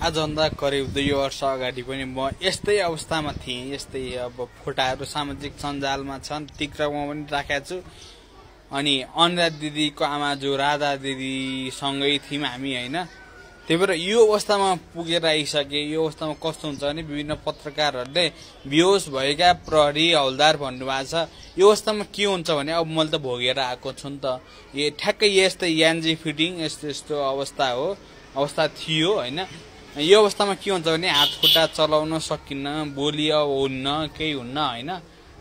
आजभन्दा करिब 2 वर्ष अगाडि पनि म यस्तै अवस्थामा थिएँ। यस्तै अब फोटाहरू सामाजिक सञ्जालमा छन्, ती क्रममा पनि राखेको छु। अनि अनुराधा दिदीको आमा जो राधा दिदी सँगै थियौँ हामी हैन। त्यही भएर यो अवस्थामा पुगेर आइसके। यो अवस्थामा कस्तो हुन्छ भने विभिन्न पत्रकारहरूले बेहोस भएका प्रहरी हौलदार भन्नुभएको छ। यो अवस्थामा के हुन्छ भने अब मैले त भोगेर आएको छु नि त। ठ्याक्कै यस्तै यान्जी फिटिङ यस्तो अवस्था हो, अवस्था थियो हैन। यो अवस्थामा के हुन्छ भने हात खुट्टा चलाउन सकिन्न, बोली हुन्न, केही हुन्न हैन।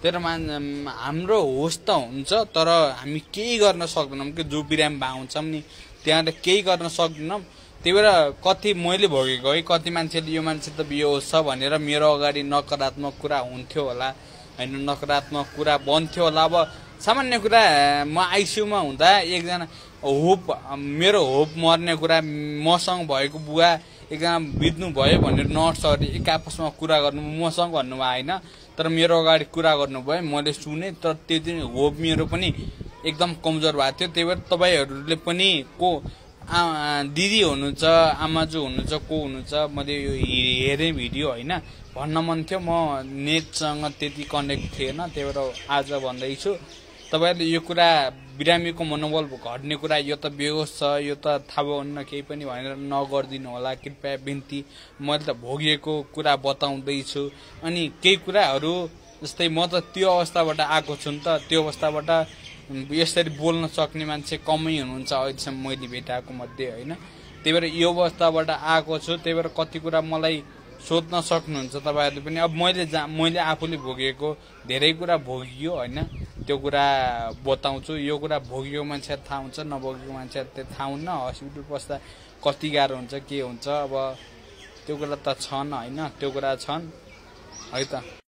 तर हाम्रो होस त हुन्छ, तर हामी केही गर्न सक्दैनौँ कि जो बिरामी भाउँछौँ नि त्यहाँ त केही गर्न सक्दैनौँ। त्यही भएर कति मैले भोगेको है, कति मान्छेले यो मान्छे त बेहोस छ भनेर मेरो अगाडि नकारात्मक कुरा हुन्थ्यो होला हैन, नकारात्मक कुरा बन्थ्यो होला। अब सामान्य कुरा म आइसियुमा हुँदा एकजना मेरो होप मर्ने कुरा, मसँग भएको बुवा एकजना बित्नु भयो भनेर नर्सहरूले एक आपसमा कुरा गर्नु मसँग भन्नुभयो हैन। तर मेरो अगाडि कुरा गर्नुभयो, मैले सुने। तर त्यो दिन होप मेरो पनि एकदम कमजोर भएको थियो। त्यही भएर तपाईहरूले पनि दिदी हुनुहुन्छ, आमाजु हुनुहुन्छ, को हुनुहुन्छ, मैले यो हेरेँ भिडियो हैन। भन्न मन थियो, म नेटसँग त्यति कनेक्ट थिएन। त्यही भएर आज भन्दैछु तपाईहरुले यो कुरा बिरामीको मनोबल घट्ने कुरा, यो त बेहोस छ, यो त थाहा भएन केही पनि भनेर नगर्दिनु होला कृपया बिन्ती। मैले त भोगेको कुरा बताउँदैछु। अनि केही कुराहरू जस्तै म त त्यो अवस्थाबाट आएको छु नि त। त्यो अवस्थाबाट यसरी बोल्न सक्ने मान्छे कमै हुनुहुन्छ अहिलेसम्म मैले भेटाएको मध्ये हैन। त्यही भएर यो अवस्थाबाट आएको छु। त्यही भएर कति कुरा मलाई सोध्न सक्नुहुन्छ तपाईहरुले पनि। अब मैले आफूले भोगेको धेरै कुरा भोगियो हैन, त्यो कुरा बताउँछु। यो कुरा भोगेको मान्छे थाहा हुन्छ, नभोगेको मान्छे थाहा हुन्न। हस्पिटल बस्दा कति गाह्रो हुन्छ, के हुन्छ, अब त्यो कुरा त छन् हैन, त्यो कुरा छन् है त।